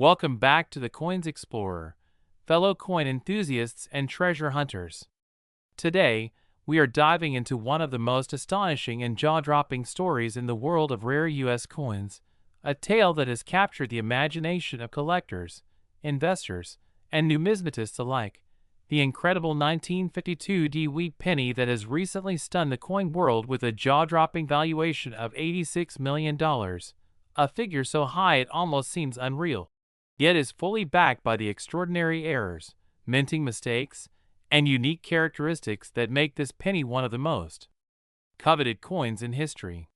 Welcome back to the Coins Explorer, fellow coin enthusiasts and treasure hunters. Today, we are diving into one of the most astonishing and jaw-dropping stories in the world of rare U.S. coins, a tale that has captured the imagination of collectors, investors, and numismatists alike. The incredible 1952 wheat penny that has recently stunned the coin world with a jaw-dropping valuation of $86 million, a figure so high it almost seems unreal, yet is fully backed by the extraordinary errors, minting mistakes, and unique characteristics that make this penny one of the most coveted coins in history.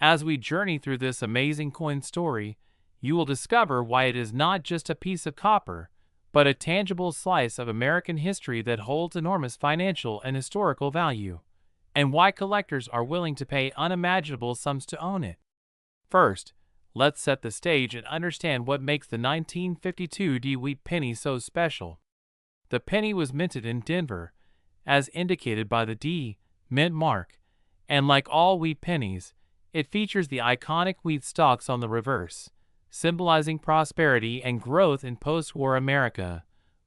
As we journey through this amazing coin story, you will discover why it is not just a piece of copper, but a tangible slice of American history that holds enormous financial and historical value, and why collectors are willing to pay unimaginable sums to own it. First, let's set the stage and understand what makes the 1952 wheat penny so special. The penny was minted in Denver, as indicated by the D mint mark, and like all wheat pennies, it features the iconic wheat stalks on the reverse, symbolizing prosperity and growth in post-war America.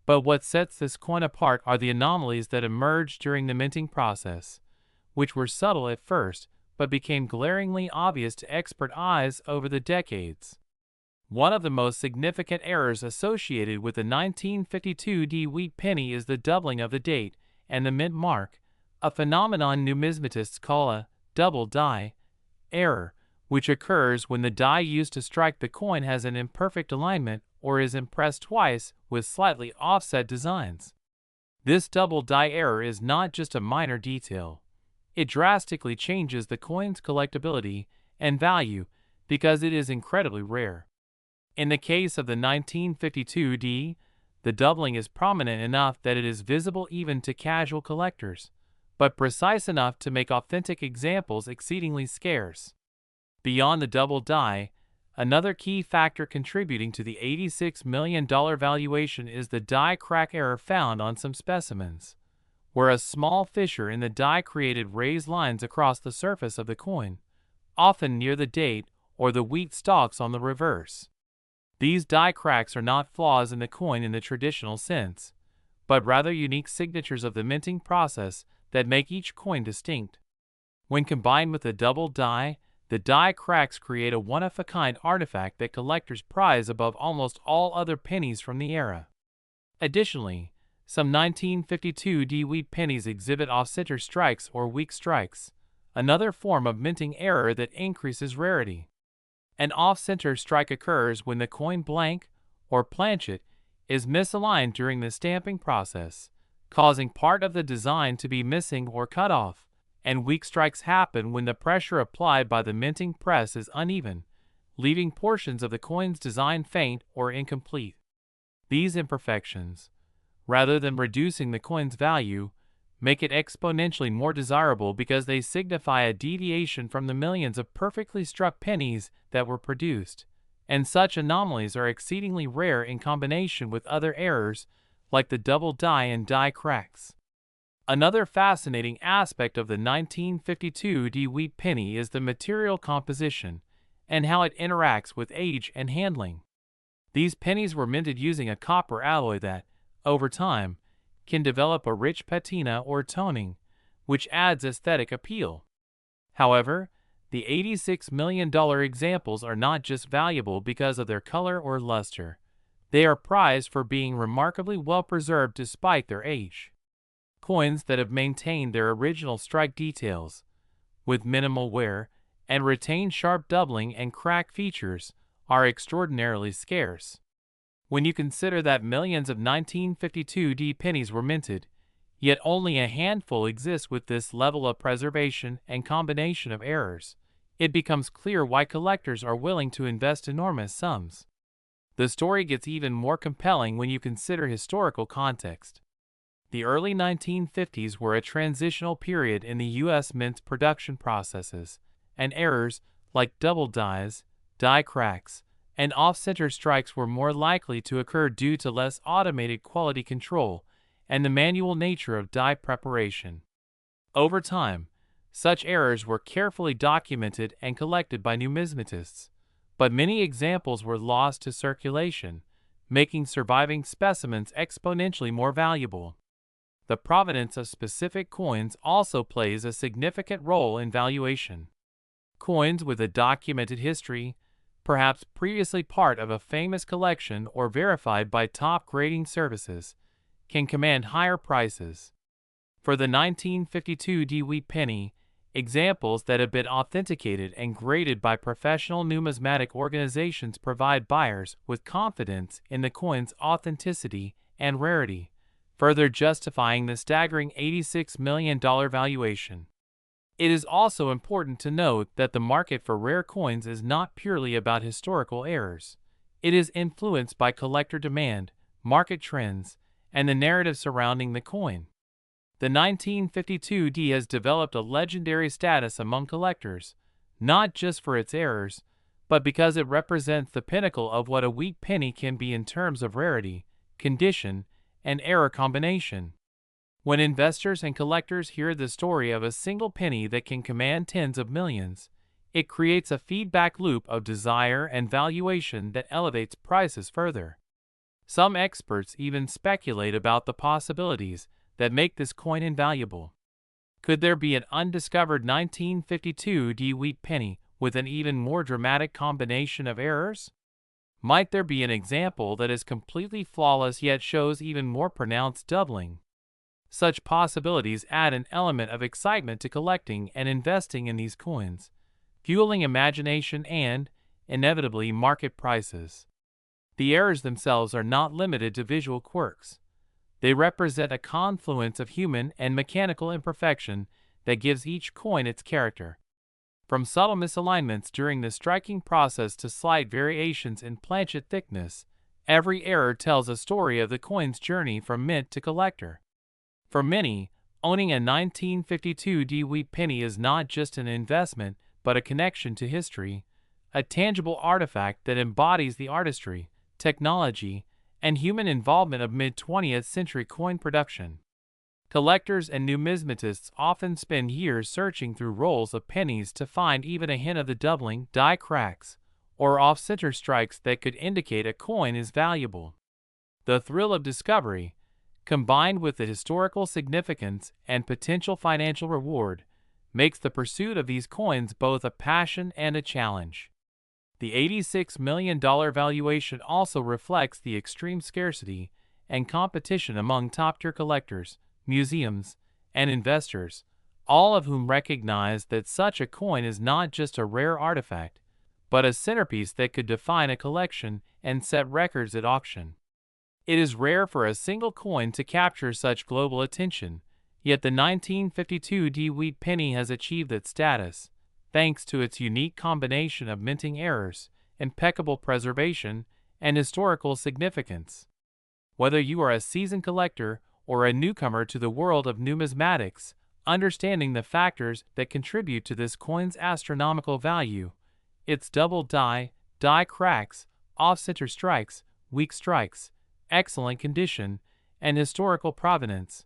But what sets this coin apart are the anomalies that emerged during the minting process, which were subtle at first but became glaringly obvious to expert eyes over the decades. One of the most significant errors associated with the 1952 wheat penny is the doubling of the date and the mint mark, a phenomenon numismatists call a double die error, which occurs when the die used to strike the coin has an imperfect alignment or is impressed twice with slightly offset designs. This double die error is not just a minor detail. It drastically changes the coin's collectability and value because it is incredibly rare. In the case of the 1952 the doubling is prominent enough that it is visible even to casual collectors, but precise enough to make authentic examples exceedingly scarce. Beyond the double die, another key factor contributing to the $86 million valuation is the die crack error found on some specimens, where a small fissure in the die created raised lines across the surface of the coin, often near the date or the wheat stalks on the reverse. These die cracks are not flaws in the coin in the traditional sense, but rather unique signatures of the minting process that make each coin distinct. When combined with the double die, the die cracks create a one-of-a-kind artifact that collectors prize above almost all other pennies from the era. Additionally, some 1952 wheat pennies exhibit off-center strikes or weak strikes, another form of minting error that increases rarity. An off-center strike occurs when the coin blank, or planchet, is misaligned during the stamping process, causing part of the design to be missing or cut off, and weak strikes happen when the pressure applied by the minting press is uneven, leaving portions of the coin's design faint or incomplete. These imperfections, rather than reducing the coin's value, make it exponentially more desirable because they signify a deviation from the millions of perfectly struck pennies that were produced, and such anomalies are exceedingly rare in combination with other errors like the double die and die cracks. Another fascinating aspect of the 1952 wheat penny is the material composition and how it interacts with age and handling. These pennies were minted using a copper alloy that, over time, can develop a rich patina or toning, which adds aesthetic appeal. However, the $86 million examples are not just valuable because of their color or luster. They are prized for being remarkably well preserved despite their age. Coins that have maintained their original strike details, with minimal wear, and retain sharp doubling and crack features, are extraordinarily scarce. When you consider that millions of 1952 pennies were minted, yet only a handful exist with this level of preservation and combination of errors, it becomes clear why collectors are willing to invest enormous sums. The story gets even more compelling when you consider historical context. The early 1950s were a transitional period in the U.S. mint production processes, and errors like double dies, die cracks, and off-center strikes were more likely to occur due to less automated quality control and the manual nature of die preparation. Over time, such errors were carefully documented and collected by numismatists, but many examples were lost to circulation, making surviving specimens exponentially more valuable. The provenance of specific coins also plays a significant role in valuation. Coins with a documented history, perhaps previously part of a famous collection or verified by top grading services, can command higher prices. For the 1952 Wheat Penny, examples that have been authenticated and graded by professional numismatic organizations provide buyers with confidence in the coin's authenticity and rarity, further justifying the staggering $86 million valuation. It is also important to note that the market for rare coins is not purely about historical errors. It is influenced by collector demand, market trends, and the narrative surrounding the coin. The 1952 has developed a legendary status among collectors, not just for its errors, but because it represents the pinnacle of what a wheat penny can be in terms of rarity, condition, and error combination. When investors and collectors hear the story of a single penny that can command tens of millions, it creates a feedback loop of desire and valuation that elevates prices further. Some experts even speculate about the possibilities that make this coin invaluable. Could there be an undiscovered 1952 wheat penny with an even more dramatic combination of errors? Might there be an example that is completely flawless yet shows even more pronounced doubling? Such possibilities add an element of excitement to collecting and investing in these coins, fueling imagination and, inevitably, market prices. The errors themselves are not limited to visual quirks. They represent a confluence of human and mechanical imperfection that gives each coin its character. From subtle misalignments during the striking process to slight variations in planchet thickness, every error tells a story of the coin's journey from mint to collector. For many, owning a 1952 wheat penny is not just an investment but a connection to history, a tangible artifact that embodies the artistry, technology, and human involvement of mid-20th century coin production. Collectors and numismatists often spend years searching through rolls of pennies to find even a hint of the doubling, die cracks, or off-center strikes that could indicate a coin is valuable. The thrill of discovery, combined with the historical significance and potential financial reward, makes the pursuit of these coins both a passion and a challenge. The $86 million valuation also reflects the extreme scarcity and competition among top-tier collectors, museums, and investors, all of whom recognize that such a coin is not just a rare artifact, but a centerpiece that could define a collection and set records at auction. It is rare for a single coin to capture such global attention, yet the 1952 wheat penny has achieved that status, thanks to its unique combination of minting errors, impeccable preservation, and historical significance. Whether you are a seasoned collector or a newcomer to the world of numismatics, understanding the factors that contribute to this coin's astronomical value, its double die cracks, off-center strikes, weak strikes, excellent condition, and historical provenance,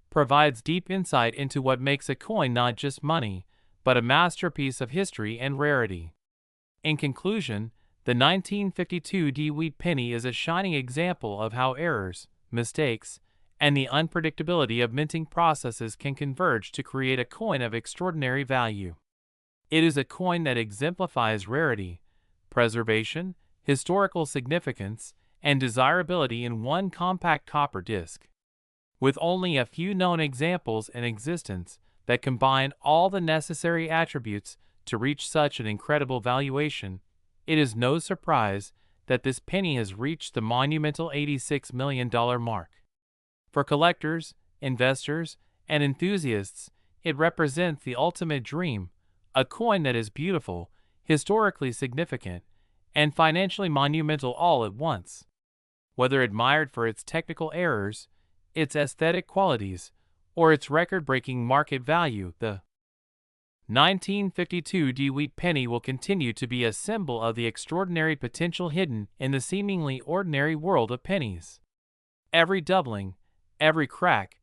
provides deep insight into what makes a coin not just money, but a masterpiece of history and rarity. In conclusion, the 1952 wheat penny is a shining example of how errors, mistakes, and the unpredictability of minting processes can converge to create a coin of extraordinary value. It is a coin that exemplifies rarity, preservation, historical significance, and desirability in one compact copper disc. With only a few known examples in existence that combine all the necessary attributes to reach such an incredible valuation, it is no surprise that this penny has reached the monumental $86 million mark. For collectors, investors, and enthusiasts, it represents the ultimate dream, a coin that is beautiful, historically significant, and financially monumental all at once. Whether admired for its technical errors, its aesthetic qualities, or its record-breaking market value, the 1952 wheat penny will continue to be a symbol of the extraordinary potential hidden in the seemingly ordinary world of pennies. Every doubling, every crack,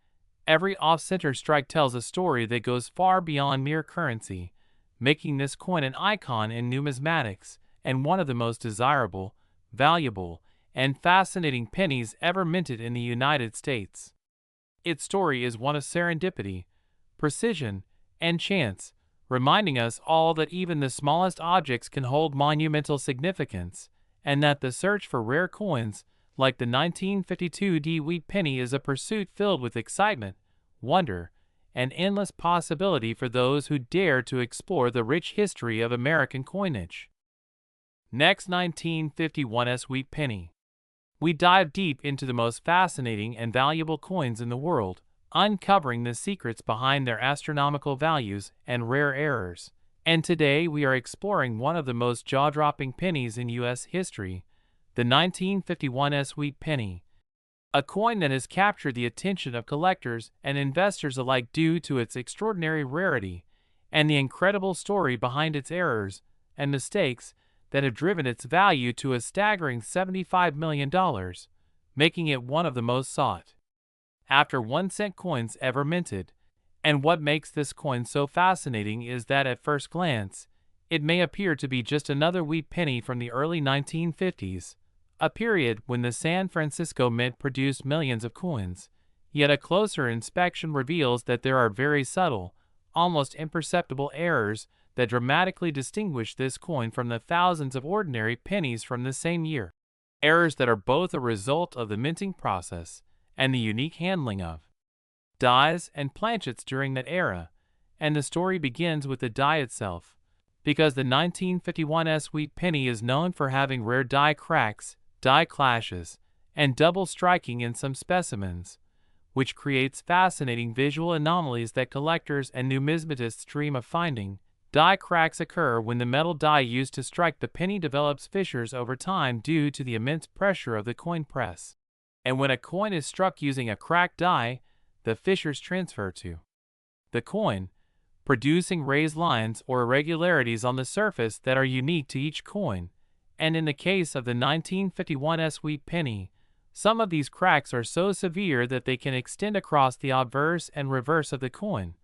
every off-center strike tells a story that goes far beyond mere currency, making this coin an icon in numismatics and one of the most desirable, valuable, and fascinating pennies ever minted in the United States. Its story is one of serendipity, precision, and chance, reminding us all that even the smallest objects can hold monumental significance, and that the search for rare coins, like the 1952 Wheat Penny, is a pursuit filled with excitement, wonder, and endless possibility for those who dare to explore the rich history of American coinage. Next, 1951's Wheat Penny. We dive deep into the most fascinating and valuable coins in the world, uncovering the secrets behind their astronomical values and rare errors. And today we are exploring one of the most jaw-dropping pennies in U.S. history, the 1951's Wheat Penny, a coin that has captured the attention of collectors and investors alike due to its extraordinary rarity and the incredible story behind its errors and mistakes that have driven its value to a staggering $75 million, making it one of the most sought after 1-cent coins ever minted. And what makes this coin so fascinating is that at first glance, it may appear to be just another wheat penny from the early 1950s, a period when the San Francisco Mint produced millions of coins. Yet a closer inspection reveals that there are very subtle, almost imperceptible errors that dramatically distinguish this coin from the thousands of ordinary pennies from the same year. Errors that are both a result of the minting process and the unique handling of dies and planchets during that era, and the story begins with the die itself, because the 1951's Wheat Penny is known for having rare die cracks, die clashes, and double striking in some specimens, which creates fascinating visual anomalies that collectors and numismatists dream of finding. Die cracks occur when the metal die used to strike the penny develops fissures over time due to the immense pressure of the coin press. And when a coin is struck using a cracked die, the fissures transfer to the coin, producing raised lines or irregularities on the surface that are unique to each coin. And in the case of the 1951's Wheat Penny, some of these cracks are so severe that they can extend across the obverse and reverse of the coin,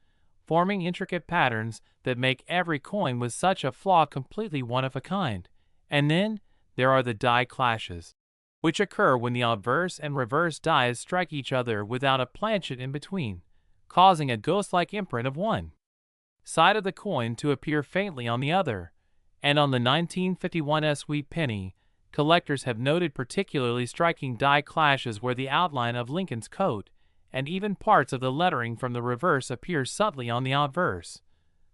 forming intricate patterns that make every coin with such a flaw completely one of a kind. And then there are the die clashes, which occur when the obverse and reverse dies strike each other without a planchet in between, causing a ghost-like imprint of one side of the coin to appear faintly on the other. And on the 1951's Wheat Penny, collectors have noted particularly striking die clashes where the outline of Lincoln's coat and even parts of the lettering from the reverse appear subtly on the obverse,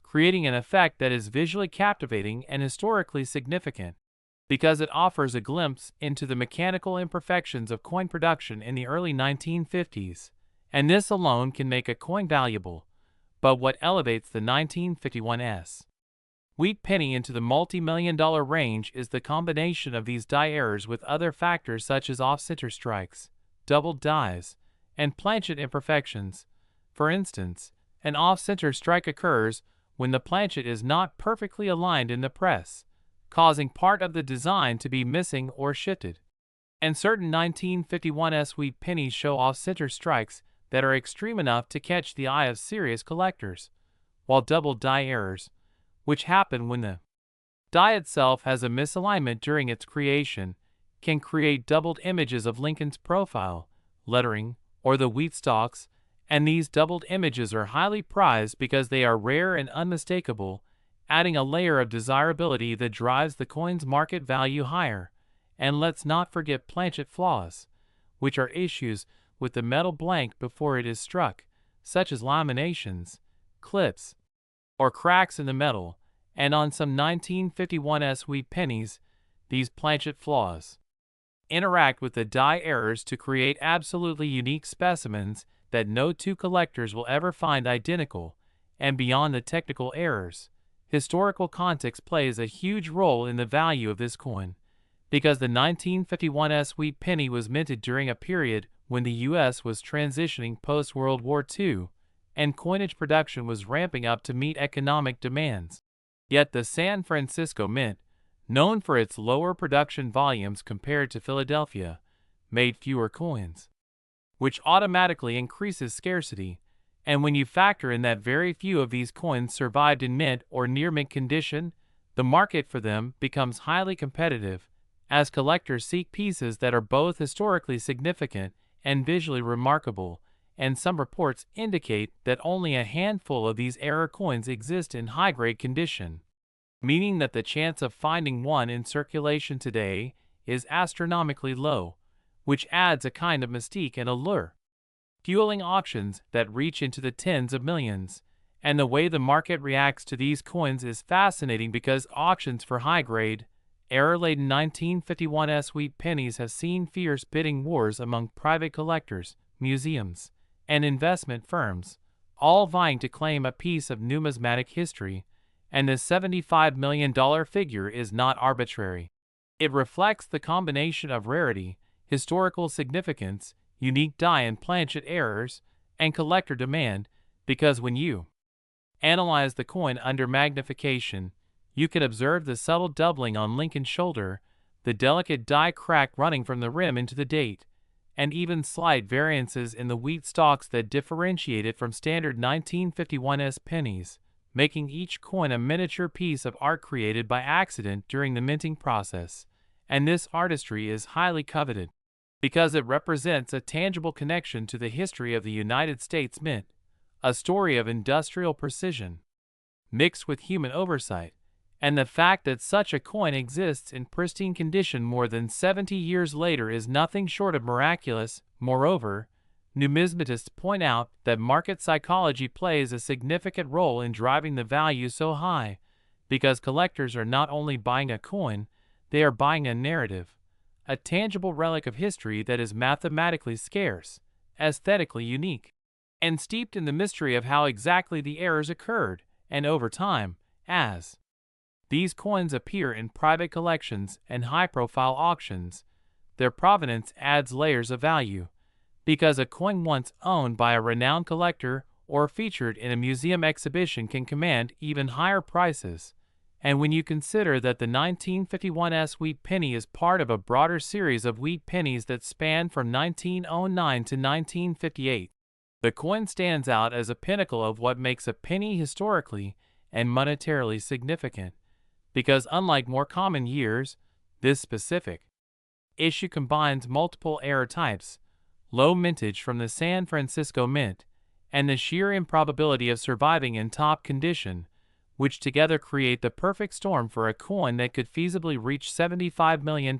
creating an effect that is visually captivating and historically significant, because it offers a glimpse into the mechanical imperfections of coin production in the early 1950s, and this alone can make a coin valuable. But what elevates the 1951's Wheat Penny into the multi-million-dollar range is the combination of these die errors with other factors such as off-center strikes, doubled dies, and planchet imperfections. For instance, an off-center strike occurs when the planchet is not perfectly aligned in the press, causing part of the design to be missing or shifted. And certain 1951's Wheat Pennies show off-center strikes that are extreme enough to catch the eye of serious collectors, while double die errors, which happen when the die itself has a misalignment during its creation, can create doubled images of Lincoln's profile, lettering, or the wheat stalks, and these doubled images are highly prized because they are rare and unmistakable, adding a layer of desirability that drives the coin's market value higher. And let's not forget planchet flaws, which are issues with the metal blank before it is struck, such as laminations, clips, or cracks in the metal. And on some 1951's Wheat Pennies, these planchet flaws interact with the die errors to create absolutely unique specimens that no two collectors will ever find identical. And beyond the technical errors, historical context plays a huge role in the value of this coin, because the 1951's Wheat Penny was minted during a period when the U.S. was transitioning post-World War II, and coinage production was ramping up to meet economic demands. Yet the San Francisco Mint, known for its lower production volumes compared to Philadelphia, made fewer coins, which automatically increases scarcity. And when you factor in that very few of these coins survived in mint or near mint condition, The market for them becomes highly competitive as collectors seek pieces that are both historically significant and visually remarkable, and some reports indicate that only a handful of these error coins exist in high-grade condition, meaning that the chance of finding one in circulation today is astronomically low, which adds a kind of mystique and allure, fueling auctions that reach into the tens of millions. And the way the market reacts to these coins is fascinating because auctions for high-grade, error-laden 1951s wheat pennies have seen fierce bidding wars among private collectors, museums, and investment firms, all vying to claim a piece of numismatic history, and the $75 million figure is not arbitrary. It reflects the combination of rarity, historical significance, unique die and planchet errors, and collector demand, because when you analyze the coin under magnification, you can observe the subtle doubling on Lincoln's shoulder, the delicate die crack running from the rim into the date, and even slight variances in the wheat stalks that differentiate it from standard 1951s pennies, making each coin a miniature piece of art created by accident during the minting process. And this artistry is highly coveted because it represents a tangible connection to the history of the United States Mint, a story of industrial precision mixed with human oversight, and the fact that such a coin exists in pristine condition more than 70 years later is nothing short of miraculous. Moreover, numismatists point out that market psychology plays a significant role in driving the value so high, because collectors are not only buying a coin, they are buying a narrative, a tangible relic of history that is mathematically scarce, aesthetically unique, and steeped in the mystery of how exactly the errors occurred. And over time, as these coins appear in private collections and high-profile auctions, their provenance adds layers of value, because a coin once owned by a renowned collector or featured in a museum exhibition can command even higher prices. And when you consider that the 1951s wheat penny is part of a broader series of wheat pennies that span from 1909 to 1958, the coin stands out as a pinnacle of what makes a penny historically and monetarily significant, because unlike more common years, this specific issue combines multiple error types, low mintage from the San Francisco Mint, and the sheer improbability of surviving in top condition, which together create the perfect storm for a coin that could feasibly reach $75 million.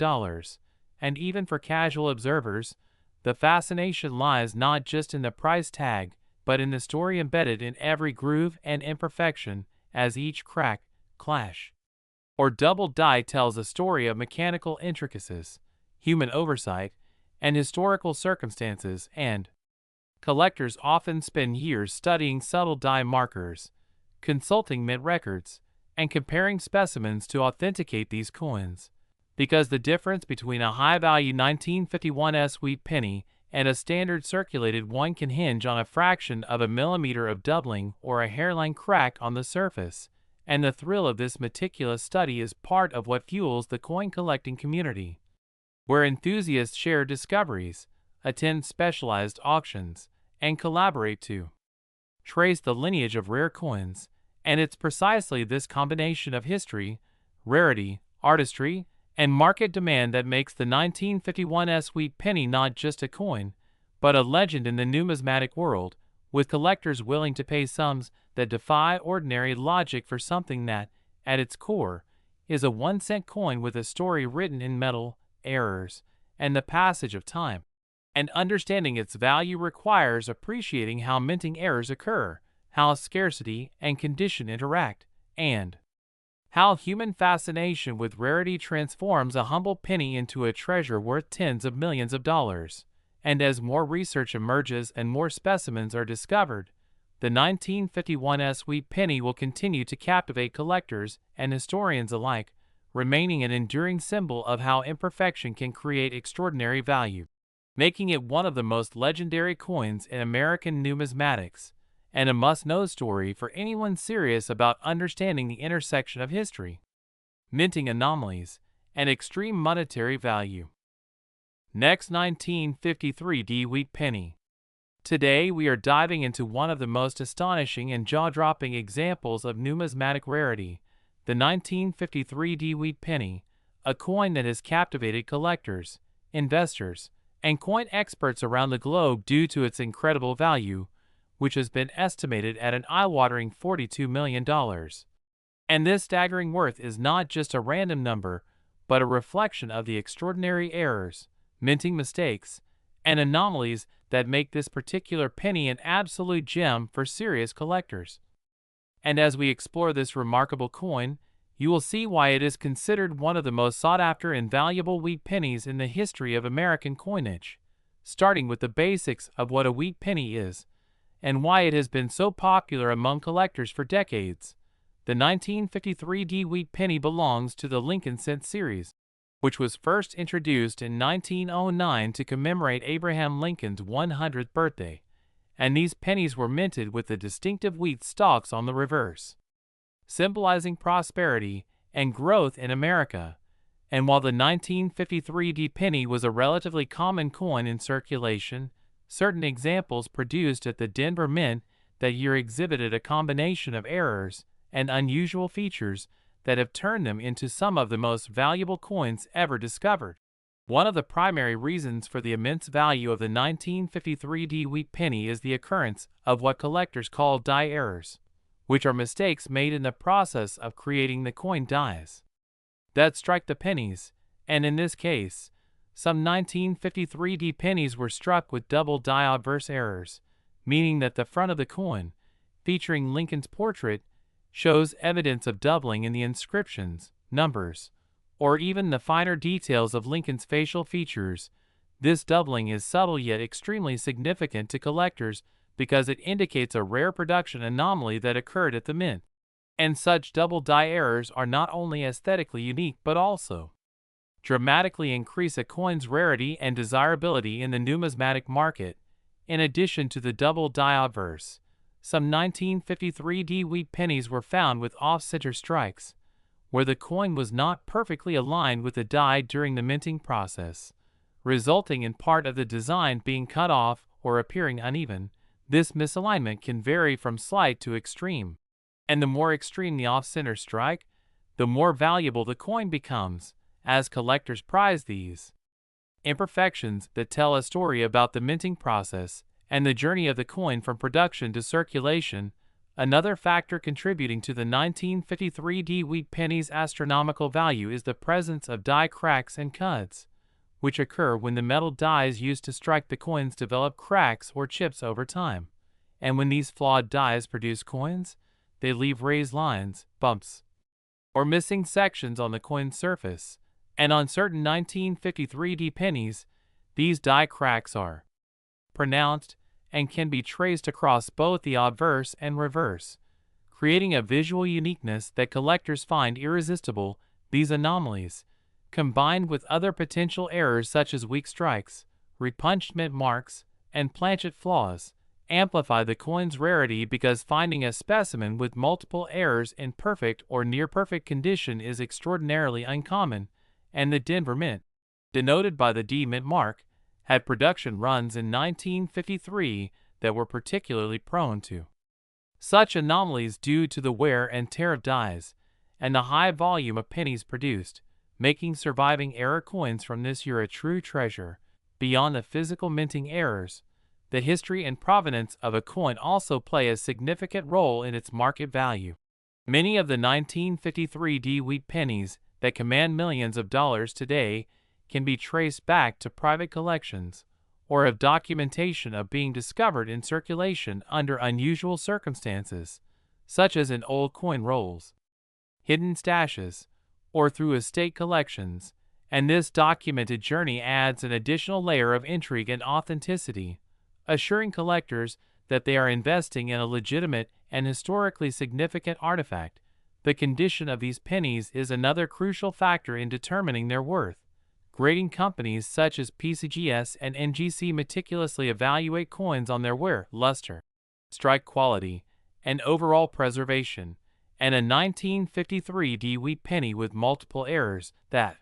And even for casual observers, the fascination lies not just in the price tag, but in the story embedded in every groove and imperfection, as each crack, clash, or double die tells a story of mechanical intricacies, human oversight, and historical circumstances. And collectors often spend years studying subtle die markers, consulting mint records, and comparing specimens to authenticate these coins, because the difference between a high-value 1951s wheat penny and a standard circulated one can hinge on a fraction of a millimeter of doubling or a hairline crack on the surface, and the thrill of this meticulous study is part of what fuels the coin collecting community, where enthusiasts share discoveries, attend specialized auctions, and collaborate to trace the lineage of rare coins. And it's precisely this combination of history, rarity, artistry, and market demand that makes the 1951s wheat penny not just a coin, but a legend in the numismatic world, with collectors willing to pay sums that defy ordinary logic for something that, at its core, is a 1-cent coin with a story written in metal, errors, and the passage of time. And understanding its value requires appreciating how minting errors occur, how scarcity and condition interact, and how human fascination with rarity transforms a humble penny into a treasure worth tens of millions of dollars. And as more research emerges and more specimens are discovered, the 1951s wheat penny will continue to captivate collectors and historians alike, remaining an enduring symbol of how imperfection can create extraordinary value, making it one of the most legendary coins in American numismatics, and a must-know story for anyone serious about understanding the intersection of history, minting anomalies, and extreme monetary value. Next, 1953 D wheat penny. Today we are diving into one of the most astonishing and jaw-dropping examples of numismatic rarity, the 1953 Wheat Penny, a coin that has captivated collectors, investors, and coin experts around the globe due to its incredible value, which has been estimated at an eye-watering $42 million. And this staggering worth is not just a random number, but a reflection of the extraordinary errors, minting mistakes, and anomalies that make this particular penny an absolute gem for serious collectors. And as we explore this remarkable coin, you will see why it is considered one of the most sought-after and valuable wheat pennies in the history of American coinage, starting with the basics of what a wheat penny is, and why it has been so popular among collectors for decades. The 1953 Wheat Penny belongs to the Lincoln Cent series, which was first introduced in 1909 to commemorate Abraham Lincoln's 100th birthday, and these pennies were minted with the distinctive wheat stalks on the reverse, symbolizing prosperity and growth in America. And while the 1953 penny was a relatively common coin in circulation, certain examples produced at the Denver Mint that year exhibited a combination of errors and unusual features that have turned them into some of the most valuable coins ever discovered. One of the primary reasons for the immense value of the 1953 Wheat Penny is the occurrence of what collectors call die errors, which are mistakes made in the process of creating the coin dies that strike the pennies, and in this case, some 1953 pennies were struck with double die obverse errors, meaning that the front of the coin, featuring Lincoln's portrait, shows evidence of doubling in the inscriptions, numbers, or even the finer details of Lincoln's facial features. This doubling is subtle yet extremely significant to collectors because it indicates a rare production anomaly that occurred at the mint. And such double die errors are not only aesthetically unique but also dramatically increase a coin's rarity and desirability in the numismatic market. In addition to the double die obverse, some 1953 wheat pennies were found with off-center strikes, where the coin was not perfectly aligned with the die during the minting process, resulting in part of the design being cut off or appearing uneven. This misalignment can vary from slight to extreme, and the more extreme the off-center strike, the more valuable the coin becomes, as collectors prize these imperfections that tell a story about the minting process and the journey of the coin from production to circulation. Another factor contributing to the 1953 wheat penny's astronomical value is the presence of die cracks and cuts, which occur when the metal dies used to strike the coins develop cracks or chips over time. And when these flawed dies produce coins, they leave raised lines, bumps, or missing sections on the coin's surface. And on certain 1953 pennies, these die cracks are pronounced and can be traced across both the obverse and reverse, creating a visual uniqueness that collectors find irresistible. These anomalies, combined with other potential errors such as weak strikes, repunched mint marks, and planchet flaws, amplify the coin's rarity because finding a specimen with multiple errors in perfect or near-perfect condition is extraordinarily uncommon. And the Denver Mint, denoted by the D Mint mark, had production runs in 1953 that were particularly prone to such anomalies due to the wear and tear of dies and the high volume of pennies produced, making surviving error coins from this year a true treasure. Beyond the physical minting errors, the history and provenance of a coin also play a significant role in its market value. Many of the 1953 wheat pennies that command millions of dollars today can be traced back to private collections or have documentation of being discovered in circulation under unusual circumstances, such as in old coin rolls, hidden stashes, or through estate collections, and this documented journey adds an additional layer of intrigue and authenticity, assuring collectors that they are investing in a legitimate and historically significant artifact. The condition of these pennies is another crucial factor in determining their worth. Grading companies such as PCGS and NGC meticulously evaluate coins on their wear, luster, strike quality, and overall preservation, and a 1953 wheat penny with multiple errors that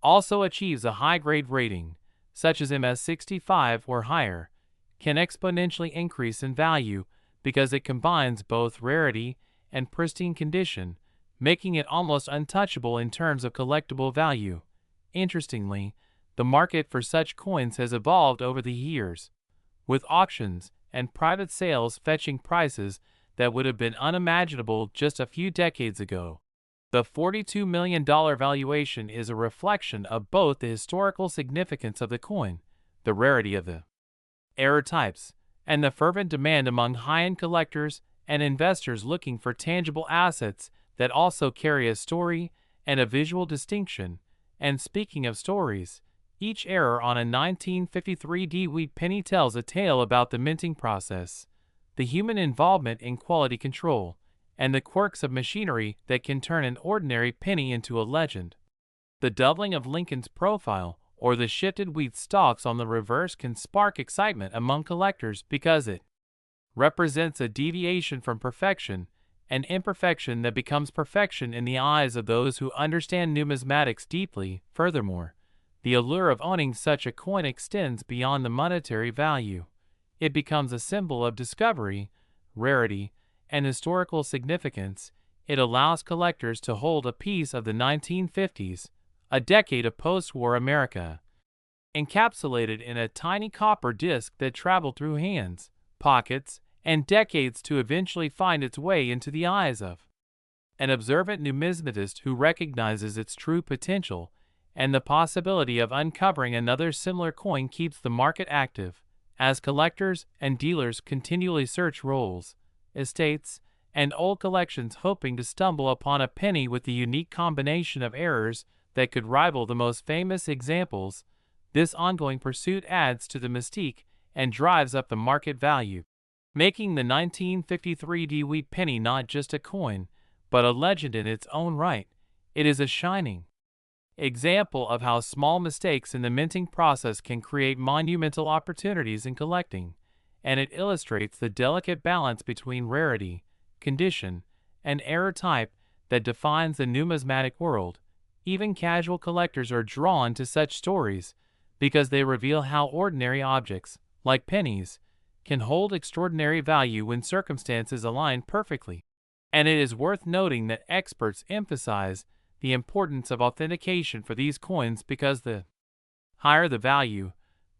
also achieves a high-grade rating, such as MS65 or higher, can exponentially increase in value because it combines both rarity and pristine condition. making it almost untouchable in terms of collectible value. Interestingly, the market for such coins has evolved over the years, with auctions and private sales fetching prices that would have been unimaginable just a few decades ago. The $42 million valuation is a reflection of both the historical significance of the coin, the rarity of the error types, and the fervent demand among high-end collectors and investors looking for tangible assets that also carry a story and a visual distinction. And speaking of stories, each error on a 1953 Wheat Penny tells a tale about the minting process, the human involvement in quality control, and the quirks of machinery that can turn an ordinary penny into a legend. The doubling of Lincoln's profile or the shifted wheat stalks on the reverse can spark excitement among collectors because it represents a deviation from perfection, an imperfection that becomes perfection in the eyes of those who understand numismatics deeply. Furthermore, the allure of owning such a coin extends beyond the monetary value. It becomes a symbol of discovery, rarity, and historical significance. It allows collectors to hold a piece of the 1950s, a decade of post-war America, encapsulated in a tiny copper disc that traveled through hands, pockets, and decades to eventually find its way into the eyes of an observant numismatist who recognizes its true potential, and the possibility of uncovering another similar coin keeps the market active, as collectors and dealers continually search rolls, estates, and old collections hoping to stumble upon a penny with the unique combination of errors that could rival the most famous examples. This ongoing pursuit adds to the mystique and drives up the market value, making the 1953 Wheat Penny not just a coin, but a legend in its own right. It is a shining example of how small mistakes in the minting process can create monumental opportunities in collecting, and it illustrates the delicate balance between rarity, condition, and error type that defines the numismatic world. Even casual collectors are drawn to such stories because they reveal how ordinary objects, like pennies, can hold extraordinary value when circumstances align perfectly. And it is worth noting that experts emphasize the importance of authentication for these coins because the higher the value,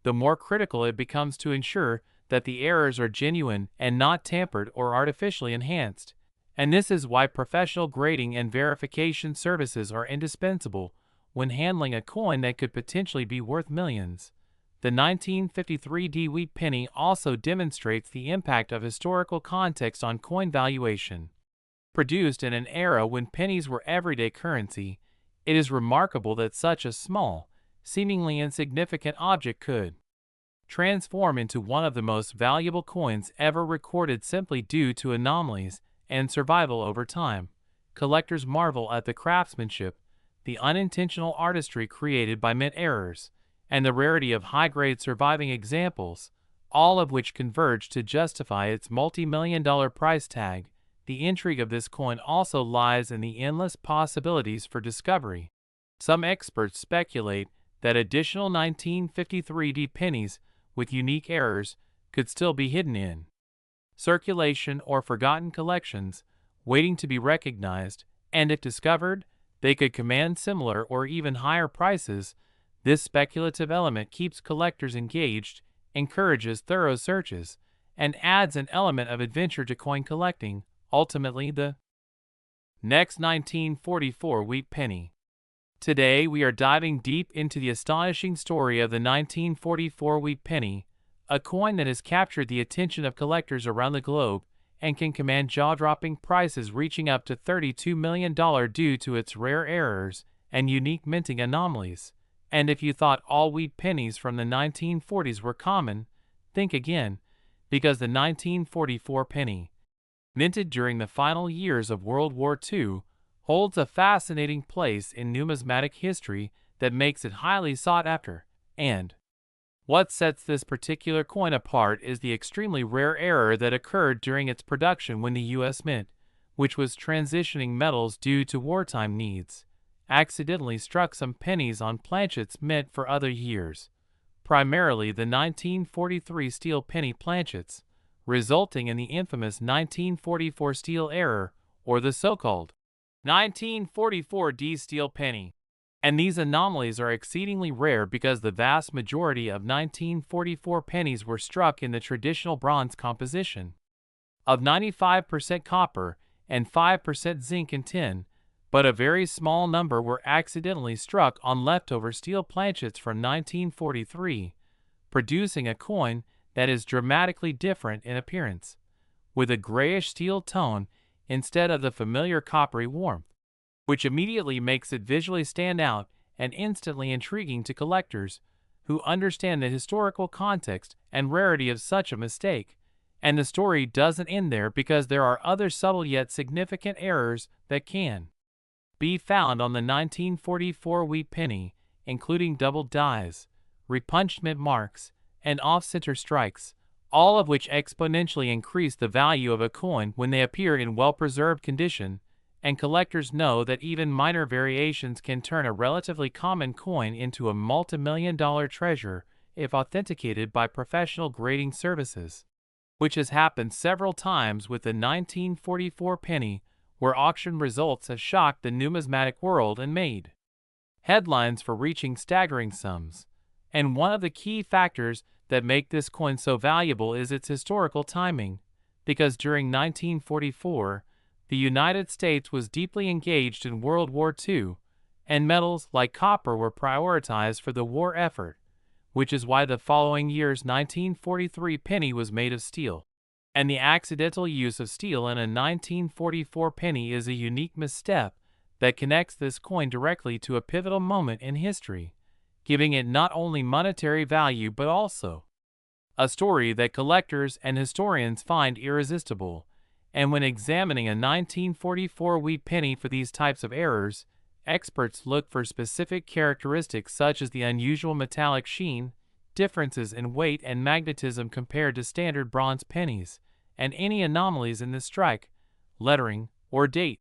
the more critical it becomes to ensure that the errors are genuine and not tampered or artificially enhanced. And this is why professional grading and verification services are indispensable when handling a coin that could potentially be worth millions. The 1953 Wheat Penny also demonstrates the impact of historical context on coin valuation. Produced in an era when pennies were everyday currency, it is remarkable that such a small, seemingly insignificant object could transform into one of the most valuable coins ever recorded simply due to anomalies and survival over time. Collectors marvel at the craftsmanship, the unintentional artistry created by mint errors, and the rarity of high-grade surviving examples, all of which converge to justify its multi-million-dollar price tag. The intrigue of this coin also lies in the endless possibilities for discovery. Some experts speculate that additional 1953 pennies with unique errors could still be hidden in circulation or forgotten collections, waiting to be recognized, and if discovered, they could command similar or even higher prices. This speculative element keeps collectors engaged, encourages thorough searches, and adds an element of adventure to coin collecting. Ultimately, the next 1944 Wheat Penny. Today we are diving deep into the astonishing story of the 1944 Wheat Penny, a coin that has captured the attention of collectors around the globe and can command jaw-dropping prices reaching up to $32 million due to its rare errors and unique minting anomalies. And if you thought all wheat pennies from the 1940s were common, think again, because the 1944 penny, minted during the final years of World War II, holds a fascinating place in numismatic history that makes it highly sought after. And what sets this particular coin apart is the extremely rare error that occurred during its production when the U.S. Mint, which was transitioning metals due to wartime needs, accidentally struck some pennies on planchets meant for other years, primarily the 1943 steel penny planchets, resulting in the infamous 1944 steel error, or the so-called 1944 D steel penny. And these anomalies are exceedingly rare because the vast majority of 1944 pennies were struck in the traditional bronze composition of 95% copper and 5% zinc and tin, but a very small number were accidentally struck on leftover steel planchets from 1943, producing a coin that is dramatically different in appearance, with a grayish steel tone instead of the familiar coppery warmth, which immediately makes it visually stand out and instantly intriguing to collectors who understand the historical context and rarity of such a mistake. And the story doesn't end there, because there are other subtle yet significant errors that can be found on the 1944 wheat penny, including double dies, repunched mint marks, and off-center strikes, all of which exponentially increase the value of a coin when they appear in well-preserved condition, and collectors know that even minor variations can turn a relatively common coin into a multi-million-dollar treasure if authenticated by professional grading services, which has happened several times with the 1944 penny, where auction results have shocked the numismatic world and made headlines for reaching staggering sums. And one of the key factors that make this coin so valuable is its historical timing, because during 1944, the United States was deeply engaged in World War II, and metals like copper were prioritized for the war effort, which is why the following year's 1943 penny was made of steel. And the accidental use of steel in a 1944 penny is a unique misstep that connects this coin directly to a pivotal moment in history, giving it not only monetary value but also a story that collectors and historians find irresistible. And when examining a 1944 wheat penny for these types of errors, experts look for specific characteristics such as the unusual metallic sheen, differences in weight and magnetism compared to standard bronze pennies, and any anomalies in the strike, lettering, or date.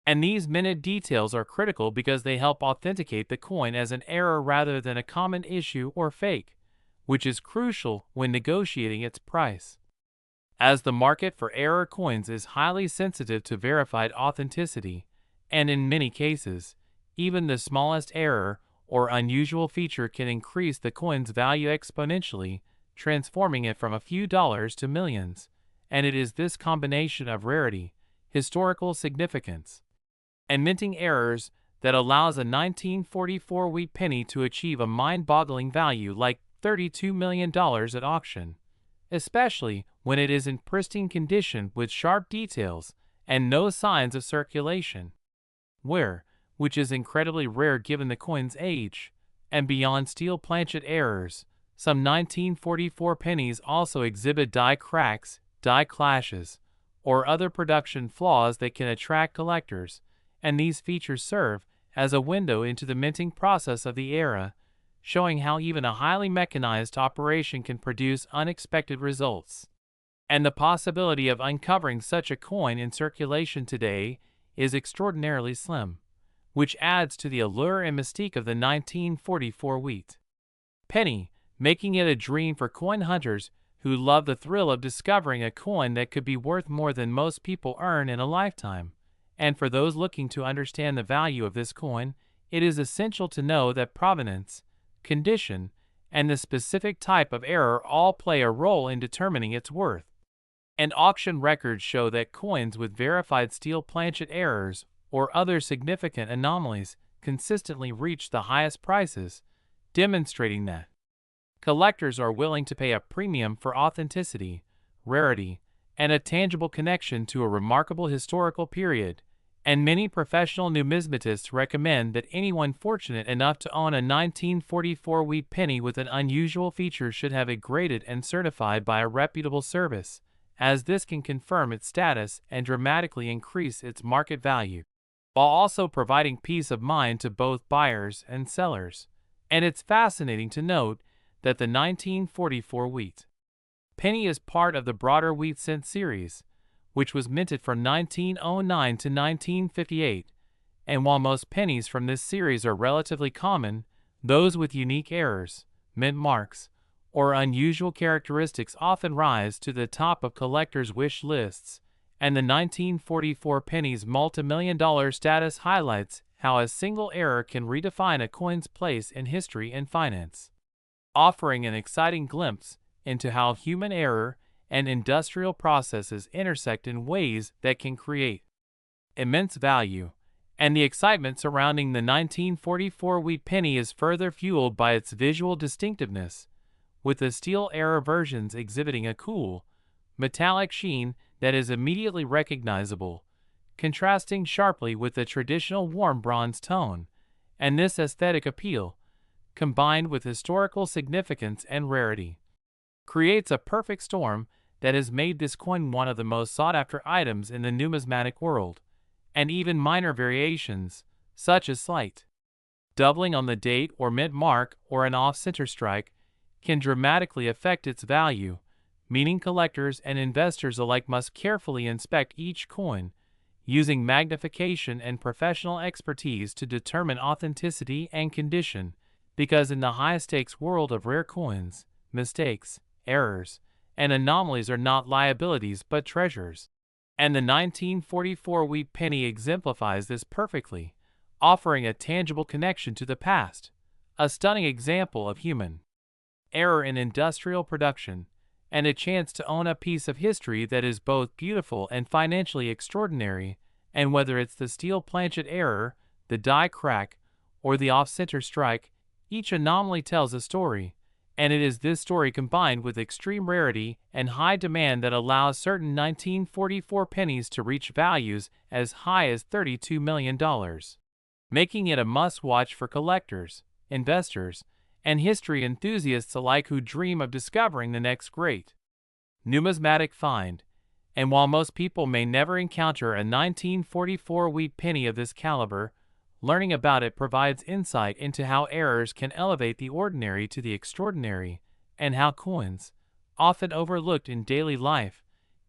And these minute details are critical because they help authenticate the coin as an error rather than a common issue or fake, which is crucial when negotiating its price, as the market for error coins is highly sensitive to verified authenticity, and in many cases, even the smallest error or unusual feature can increase the coin's value exponentially, transforming it from a few dollars to millions. And it is this combination of rarity, historical significance, and minting errors that allows a 1944 wheat penny to achieve a mind-boggling value like $32 million at auction, especially when it is in pristine condition with sharp details and no signs of circulation wear, which is incredibly rare given the coin's age. And beyond steel planchet errors, some 1944 pennies also exhibit die cracks, die clashes, or other production flaws that can attract collectors, and these features serve as a window into the minting process of the era, showing how even a highly mechanized operation can produce unexpected results. And the possibility of uncovering such a coin in circulation today is extraordinarily slim, which adds to the allure and mystique of the 1944 wheat penny, making it a dream for coin hunters who love the thrill of discovering a coin that could be worth more than most people earn in a lifetime. And for those looking to understand the value of this coin, it is essential to know that provenance, condition, and the specific type of error all play a role in determining its worth. And auction records show that coins with verified steel planchet errors or other significant anomalies consistently reach the highest prices, demonstrating that collectors are willing to pay a premium for authenticity, rarity, and a tangible connection to a remarkable historical period. And many professional numismatists recommend that anyone fortunate enough to own a 1944 wheat penny with an unusual feature should have it graded and certified by a reputable service, as this can confirm its status and dramatically increase its market value, while also providing peace of mind to both buyers and sellers. And it's fascinating to note that the 1944 wheat penny is part of the broader wheat cent series, which was minted from 1909 to 1958, and while most pennies from this series are relatively common, those with unique errors, mint marks, or unusual characteristics often rise to the top of collectors' wish lists, and the 1944 penny's multi-million-dollar status highlights how a single error can redefine a coin's place in history and finance, offering an exciting glimpse into how human error and industrial processes intersect in ways that can create immense value. And the excitement surrounding the 1944 wheat penny is further fueled by its visual distinctiveness, with the steel era versions exhibiting a cool, metallic sheen that is immediately recognizable, contrasting sharply with the traditional warm bronze tone. And this aesthetic appeal, combined with historical significance and rarity, creates a perfect storm that has made this coin one of the most sought-after items in the numismatic world. And even minor variations, such as slight doubling on the date or mint mark or an off-center strike, can dramatically affect its value, meaning collectors and investors alike must carefully inspect each coin, using magnification and professional expertise to determine authenticity and condition, because in the high-stakes world of rare coins, mistakes, errors, and anomalies are not liabilities but treasures. And the 1944 wheat penny exemplifies this perfectly, offering a tangible connection to the past, a stunning example of human error in industrial production, and a chance to own a piece of history that is both beautiful and financially extraordinary. And whether it's the steel planchet error, the die crack, or the off-center strike, each anomaly tells a story. And it is this story combined with extreme rarity and high demand that allows certain 1944 pennies to reach values as high as $32 million, making it a must-watch for collectors, investors, and history enthusiasts alike who dream of discovering the next great numismatic find. And while most people may never encounter a 1944 wheat penny of this caliber, learning about it provides insight into how errors can elevate the ordinary to the extraordinary, and how coins, often overlooked in daily life,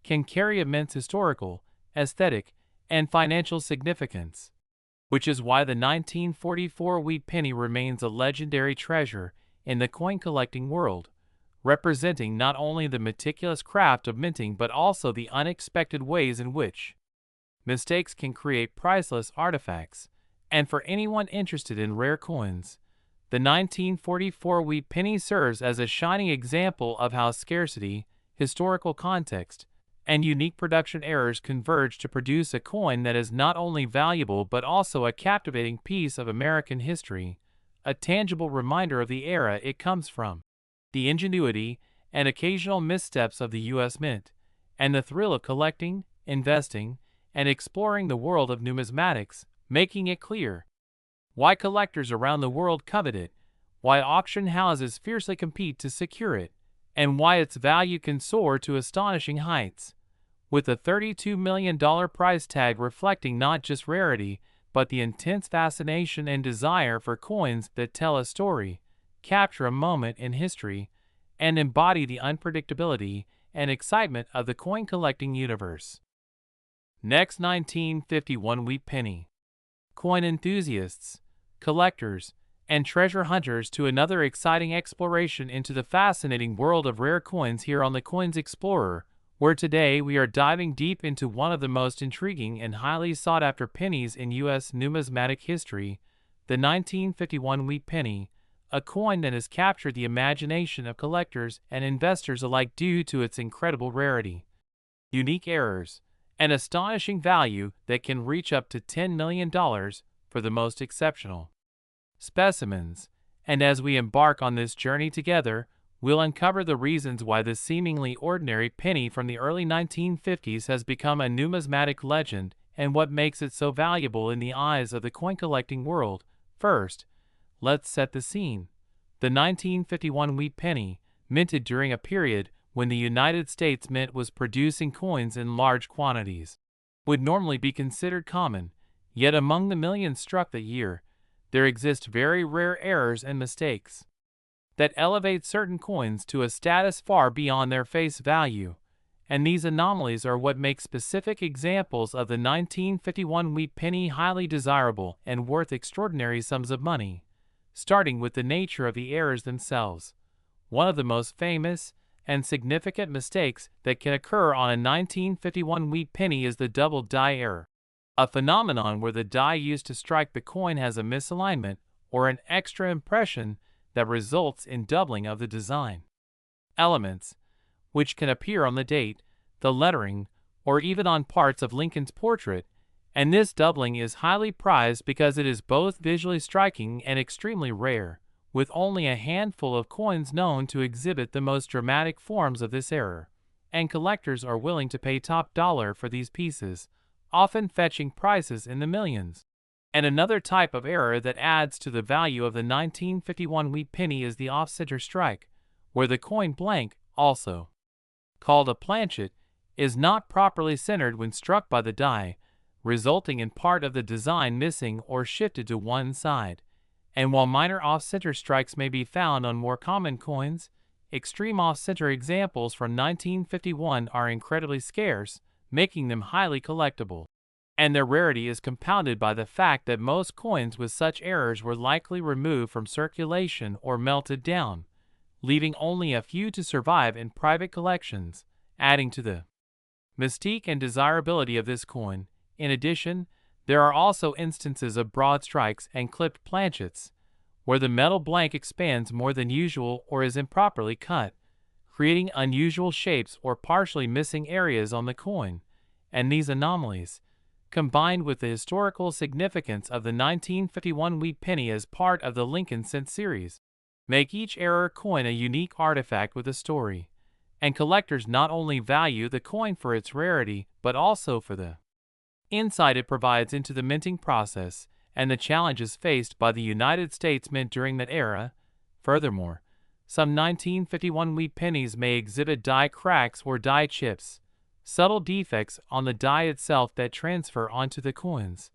can carry immense historical, aesthetic, and financial significance. Which is why the 1944 wheat penny remains a legendary treasure in the coin collecting world, representing not only the meticulous craft of minting but also the unexpected ways in which mistakes can create priceless artifacts. And for anyone interested in rare coins, the 1944 wheat penny serves as a shining example of how scarcity, historical context, and unique production errors converge to produce a coin that is not only valuable but also a captivating piece of American history, a tangible reminder of the era it comes from, the ingenuity and occasional missteps of the U.S. Mint, and the thrill of collecting, investing, and exploring the world of numismatics, making it clear why collectors around the world covet it, why auction houses fiercely compete to secure it, and why its value can soar to astonishing heights, with a $32 million price tag reflecting not just rarity, but the intense fascination and desire for coins that tell a story, capture a moment in history, and embody the unpredictability and excitement of the coin collecting universe. Next, 1951 wheat penny. Coin enthusiasts, collectors, and treasure hunters to another exciting exploration into the fascinating world of rare coins here on the Coins Explorer, where today we are diving deep into one of the most intriguing and highly sought-after pennies in U.S. numismatic history, the 1951 wheat penny, a coin that has captured the imagination of collectors and investors alike due to its incredible rarity, unique errors, and astonishing value that can reach up to $10 million for the most exceptional specimens. And as we embark on this journey together, we'll uncover the reasons why this seemingly ordinary penny from the early 1950s has become a numismatic legend and what makes it so valuable in the eyes of the coin collecting world. First, let's set the scene. The 1951 wheat penny, minted during a period when the United States Mint was producing coins in large quantities, would normally be considered common, yet among the millions struck that year, there exist very rare errors and mistakes that elevate certain coins to a status far beyond their face value, and these anomalies are what make specific examples of the 1951 wheat penny highly desirable and worth extraordinary sums of money. Starting with the nature of the errors themselves, one of the most famous and significant mistakes that can occur on a 1951 wheat penny is the double die error, a phenomenon where the die used to strike the coin has a misalignment or an extra impression that results in doubling of the design elements, which can appear on the date, the lettering, or even on parts of Lincoln's portrait, and this doubling is highly prized because it is both visually striking and extremely rare, with only a handful of coins known to exhibit the most dramatic forms of this error, and collectors are willing to pay top dollar for these pieces, often fetching prices in the millions. And another type of error that adds to the value of the 1951 wheat penny is the off-center strike, where the coin blank, also called a planchet, is not properly centered when struck by the die, resulting in part of the design missing or shifted to one side. And while minor off-center strikes may be found on more common coins, extreme off-center examples from 1951 are incredibly scarce, making them highly collectible. And their rarity is compounded by the fact that most coins with such errors were likely removed from circulation or melted down, leaving only a few to survive in private collections, adding to the mystique and desirability of this coin. In addition, there are also instances of broad strikes and clipped planchets, where the metal blank expands more than usual or is improperly cut, creating unusual shapes or partially missing areas on the coin. And these anomalies, combined with the historical significance of the 1951 wheat penny as part of the Lincoln cent series, make each error coin a unique artifact with a story. And collectors not only value the coin for its rarity, but also for the insight it provides into the minting process and the challenges faced by the United States Mint during that era. Furthermore, some 1951 wheat pennies may exhibit die cracks or die chips, subtle defects on the die itself that transfer onto the coins,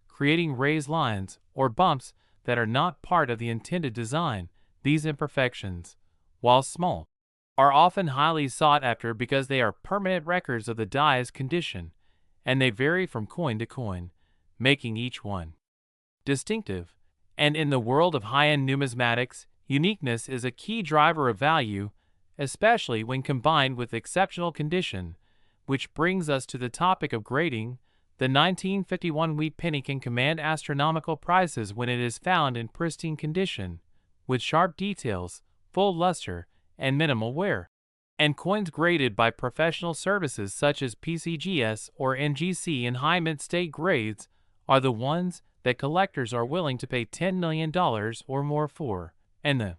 creating raised lines or bumps that are not part of the intended design. These imperfections, while small, are often highly sought after because they are permanent records of the die's condition, and they vary from coin to coin, making each one distinctive. And in the world of high-end numismatics, uniqueness is a key driver of value, especially when combined with exceptional condition, which brings us to the topic of grading. The 1951 wheat penny can command astronomical prices when it is found in pristine condition, with sharp details, full luster, and minimal wear. And coins graded by professional services such as PCGS or NGC in high mint state grades are the ones that collectors are willing to pay $10 million or more for. And the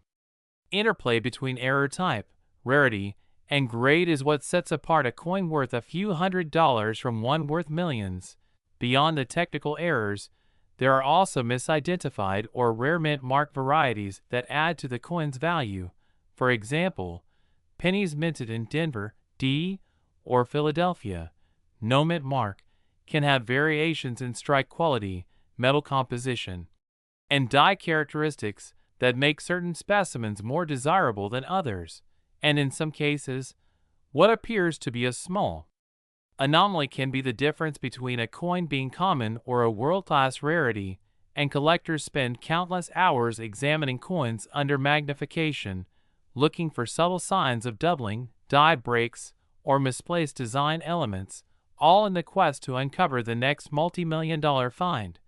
interplay between error type, rarity, and grade is what sets apart a coin worth a few $100s from one worth millions. Beyond the technical errors, there are also misidentified or rare mint mark varieties that add to the coin's value. For example, pennies minted in Denver, D, or Philadelphia, no mint mark, can have variations in strike quality, metal composition, and die characteristics that make certain specimens more desirable than others. And in some cases, what appears to be a small anomaly can be the difference between a coin being common or a world-class rarity, and collectors spend countless hours examining coins under magnification, looking for subtle signs of doubling, die breaks, or misplaced design elements, all in the quest to uncover the next multi-million-dollar find.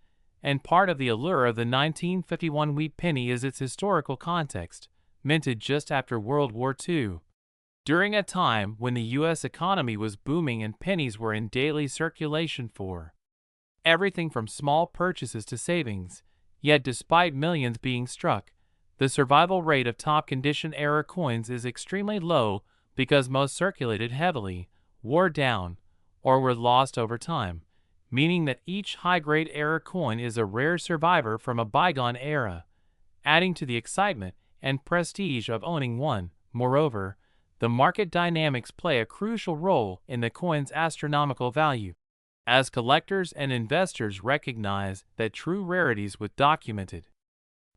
And part of the allure of the 1951 wheat penny is its historical context, minted just after World War II. During a time when the U.S. economy was booming and pennies were in daily circulation for everything from small purchases to savings, yet despite millions being struck, the survival rate of top-condition error coins is extremely low because most circulated heavily, wore down, or were lost over time, meaning that each high-grade error coin is a rare survivor from a bygone era, adding to the excitement and prestige of owning one. Moreover, the market dynamics play a crucial role in the coin's astronomical value, as collectors and investors recognize that true rarities with documented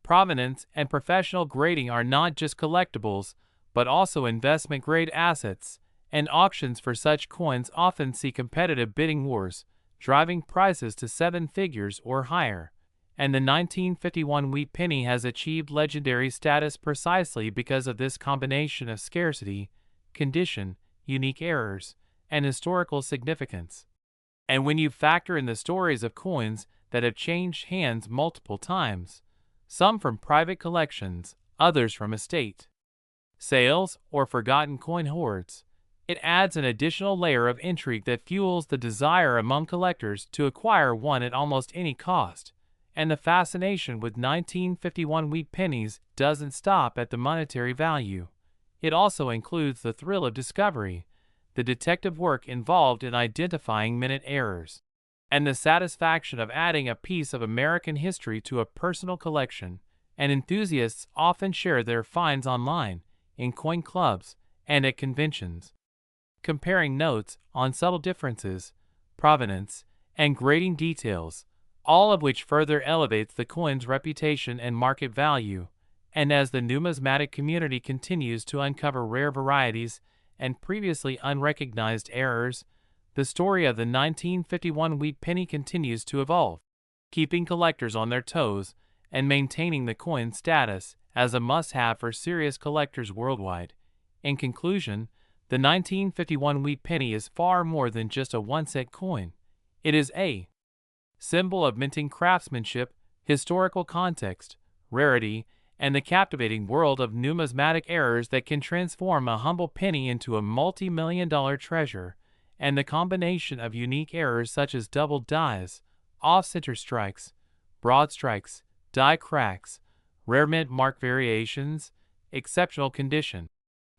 provenance and professional grading are not just collectibles, but also investment-grade assets, and auctions for such coins often see competitive bidding wars, driving prices to seven figures or higher. And the 1951 wheat penny has achieved legendary status precisely because of this combination of scarcity, condition, unique errors, and historical significance. And when you factor in the stories of coins that have changed hands multiple times, some from private collections, others from estate sales, or forgotten coin hoards, it adds an additional layer of intrigue that fuels the desire among collectors to acquire one at almost any cost. And the fascination with 1951 wheat pennies doesn't stop at the monetary value. It also includes the thrill of discovery, the detective work involved in identifying minute errors, and the satisfaction of adding a piece of American history to a personal collection. And enthusiasts often share their finds online, in coin clubs, and at conventions, comparing notes on subtle differences, provenance, and grading details, all of which further elevates the coin's reputation and market value. And as the numismatic community continues to uncover rare varieties and previously unrecognized errors, the story of the 1951 wheat penny continues to evolve, keeping collectors on their toes and maintaining the coin's status as a must-have for serious collectors worldwide. In conclusion, the 1951 wheat penny is far more than just a one-cent coin. It is a symbol of minting craftsmanship, historical context, rarity, and the captivating world of numismatic errors that can transform a humble penny into a multi-million-dollar treasure. And the combination of unique errors such as double dies, off-center strikes, broad strikes, die cracks, rare mint mark variations, exceptional condition,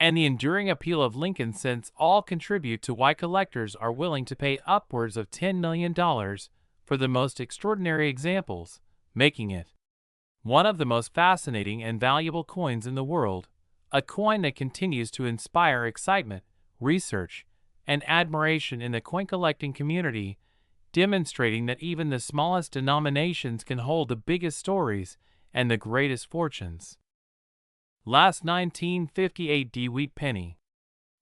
and the enduring appeal of Lincoln cents all contribute to why collectors are willing to pay upwards of $10 million for the most extraordinary examples, making it one of the most fascinating and valuable coins in the world, a coin that continues to inspire excitement, research, and admiration in the coin collecting community, demonstrating that even the smallest denominations can hold the biggest stories and the greatest fortunes. Last 1958 D wheat penny.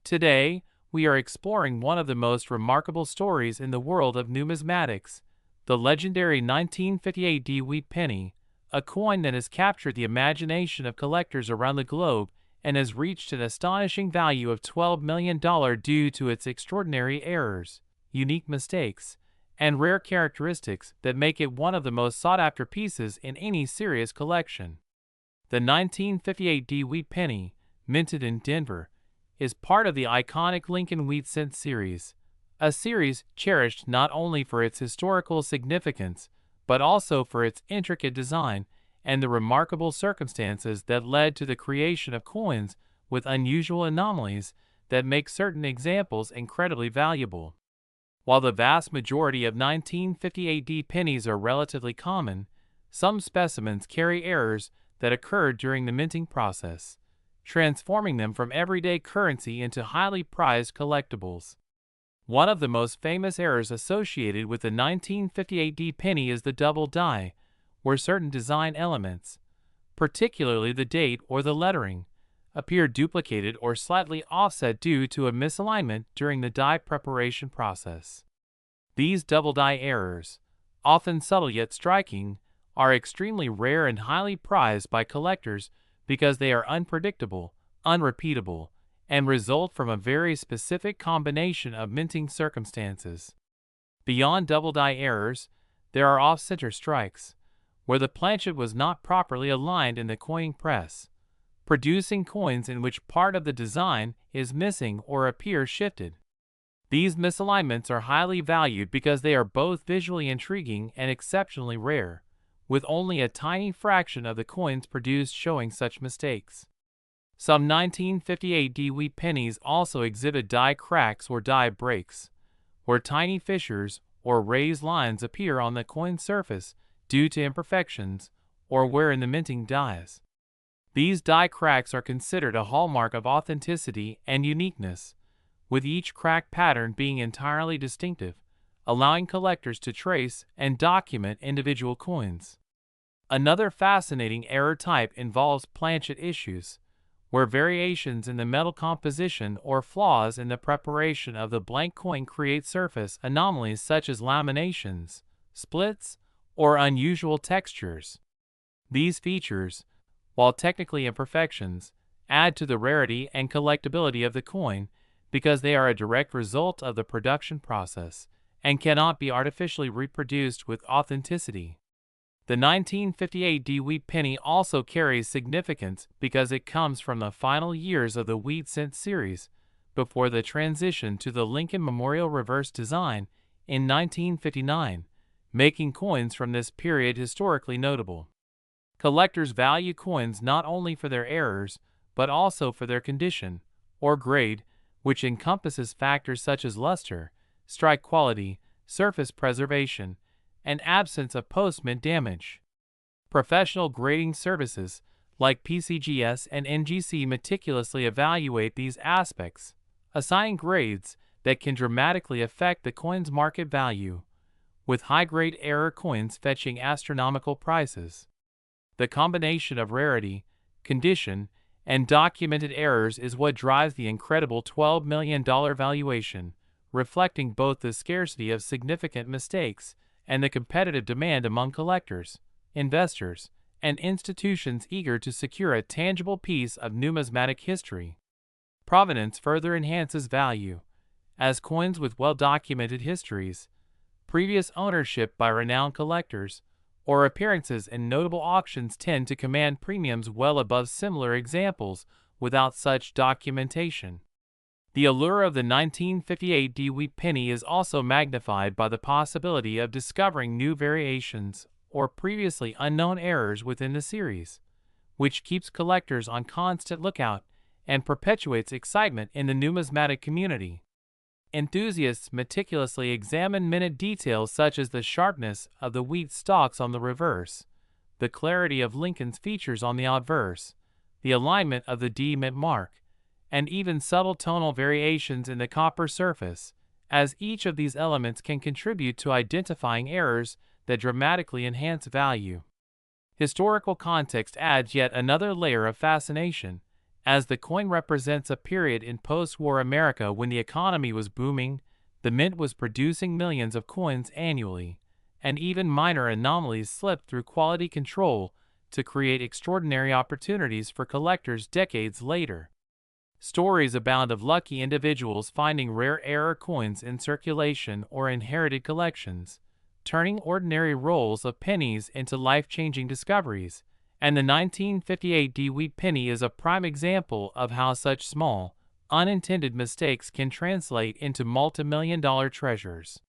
Today, we are exploring one of the most remarkable stories in the world of numismatics, the legendary 1958 D wheat penny, a coin that has captured the imagination of collectors around the globe and has reached an astonishing value of $12 million due to its extraordinary errors, unique mistakes, and rare characteristics that make it one of the most sought-after pieces in any serious collection. The 1958 D wheat penny, minted in Denver, is part of the iconic Lincoln Wheat Cent series, a series cherished not only for its historical significance, but also for its intricate design and the remarkable circumstances that led to the creation of coins with unusual anomalies that make certain examples incredibly valuable. While the vast majority of 1958 D pennies are relatively common, some specimens carry errors that occurred during the minting process, transforming them from everyday currency into highly prized collectibles. One of the most famous errors associated with the 1958 D penny is the double die, where certain design elements, particularly the date or the lettering, appear duplicated or slightly offset due to a misalignment during the die preparation process. These double die errors, often subtle yet striking, are extremely rare and highly prized by collectors because they are unpredictable, unrepeatable, and result from a very specific combination of minting circumstances. Beyond double die errors, there are off-center strikes, where the planchet was not properly aligned in the coining press, producing coins in which part of the design is missing or appears shifted. These misalignments are highly valued because they are both visually intriguing and exceptionally rare, with only a tiny fraction of the coins produced showing such mistakes. Some 1958 D wheat pennies also exhibit die cracks or die breaks, where tiny fissures or raised lines appear on the coin surface due to imperfections or wear in the minting dies. These die cracks are considered a hallmark of authenticity and uniqueness, with each crack pattern being entirely distinctive, allowing collectors to trace and document individual coins. Another fascinating error type involves planchet issues, where variations in the metal composition or flaws in the preparation of the blank coin create surface anomalies such as laminations, splits, or unusual textures. These features, while technically imperfections, add to the rarity and collectability of the coin because they are a direct result of the production process and cannot be artificially reproduced with authenticity. The 1958 Wheat Penny also carries significance because it comes from the final years of the Wheat Cent series, before the transition to the Lincoln Memorial reverse design in 1959, making coins from this period historically notable. Collectors value coins not only for their errors, but also for their condition, or grade, which encompasses factors such as luster, strike quality, surface preservation, and absence of post-mint damage. Professional grading services, like PCGS and NGC, meticulously evaluate these aspects, assigning grades that can dramatically affect the coin's market value, with high-grade error coins fetching astronomical prices. The combination of rarity, condition, and documented errors is what drives the incredible $12 million valuation, reflecting both the scarcity of significant mistakes and the competitive demand among collectors, investors, and institutions eager to secure a tangible piece of numismatic history. Provenance further enhances value, as coins with well-documented histories, previous ownership by renowned collectors, or appearances in notable auctions tend to command premiums well above similar examples without such documentation. The allure of the 1958 Wheat Penny is also magnified by the possibility of discovering new variations or previously unknown errors within the series, which keeps collectors on constant lookout and perpetuates excitement in the numismatic community. Enthusiasts meticulously examine minute details such as the sharpness of the wheat stalks on the reverse, the clarity of Lincoln's features on the obverse, the alignment of the D mint mark, and even subtle tonal variations in the copper surface, as each of these elements can contribute to identifying errors that dramatically enhance value. Historical context adds yet another layer of fascination, as the coin represents a period in post-war America when the economy was booming, the mint was producing millions of coins annually, and even minor anomalies slipped through quality control to create extraordinary opportunities for collectors decades later. Stories abound of lucky individuals finding rare error coins in circulation or inherited collections, turning ordinary rolls of pennies into life-changing discoveries, and the 1958 Wheat Penny is a prime example of how such small, unintended mistakes can translate into multimillion-dollar treasures.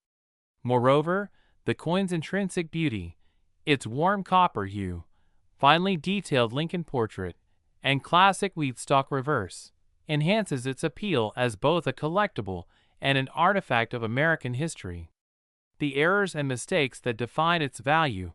Moreover, the coin's intrinsic beauty, its warm copper hue, finely detailed Lincoln portrait, and classic wheat stalk reverse, enhances its appeal as both a collectible and an artifact of American history. The errors and mistakes that define its value,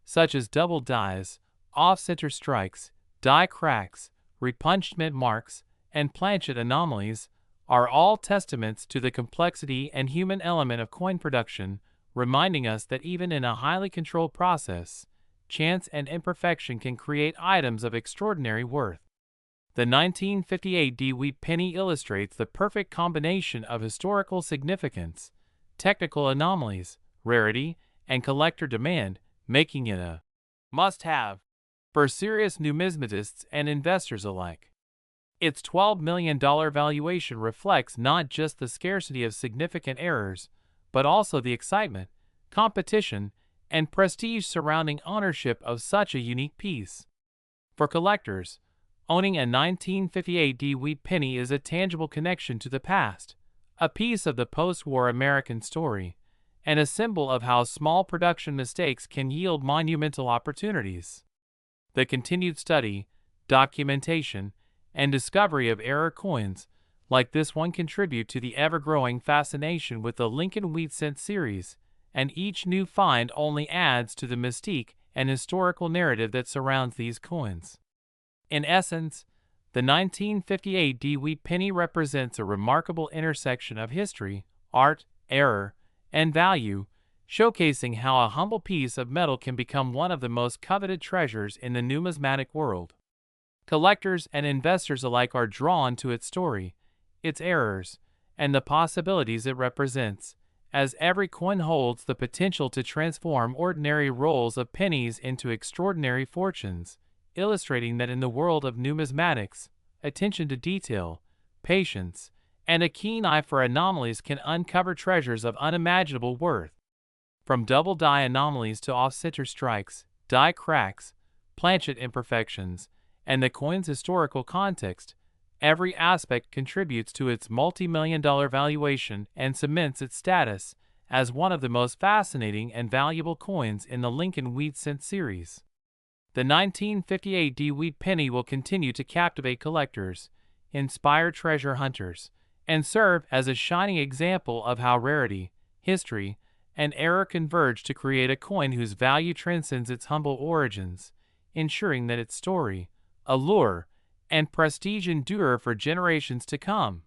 such as double dies, off-center strikes, die cracks, repunched mint marks, and planchet anomalies, are all testaments to the complexity and human element of coin production, reminding us that even in a highly controlled process, chance and imperfection can create items of extraordinary worth. The 1958 Wheat Penny illustrates the perfect combination of historical significance, technical anomalies, rarity, and collector demand, making it a must-have for serious numismatists and investors alike. Its $12 million valuation reflects not just the scarcity of significant errors, but also the excitement, competition, and prestige surrounding ownership of such a unique piece. For collectors, owning a 1958 Wheat Penny is a tangible connection to the past, a piece of the post-war American story, and a symbol of how small production mistakes can yield monumental opportunities. The continued study, documentation, and discovery of error coins like this one contribute to the ever-growing fascination with the Lincoln Wheat Cent series, and each new find only adds to the mystique and historical narrative that surrounds these coins. In essence, the 1958 Wheat Penny represents a remarkable intersection of history, art, error, and value, showcasing how a humble piece of metal can become one of the most coveted treasures in the numismatic world. Collectors and investors alike are drawn to its story, its errors, and the possibilities it represents, as every coin holds the potential to transform ordinary rolls of pennies into extraordinary fortunes, illustrating that in the world of numismatics, attention to detail, patience, and a keen eye for anomalies can uncover treasures of unimaginable worth. From double die anomalies to off-center strikes, die cracks, planchet imperfections, and the coin's historical context, every aspect contributes to its multi-million-dollar valuation and cements its status as one of the most fascinating and valuable coins in the Lincoln Wheat Cent series. The 1958 D Wheat Penny will continue to captivate collectors, inspire treasure hunters, and serve as a shining example of how rarity, history, and era converge to create a coin whose value transcends its humble origins, ensuring that its story, allure, and prestige endure for generations to come.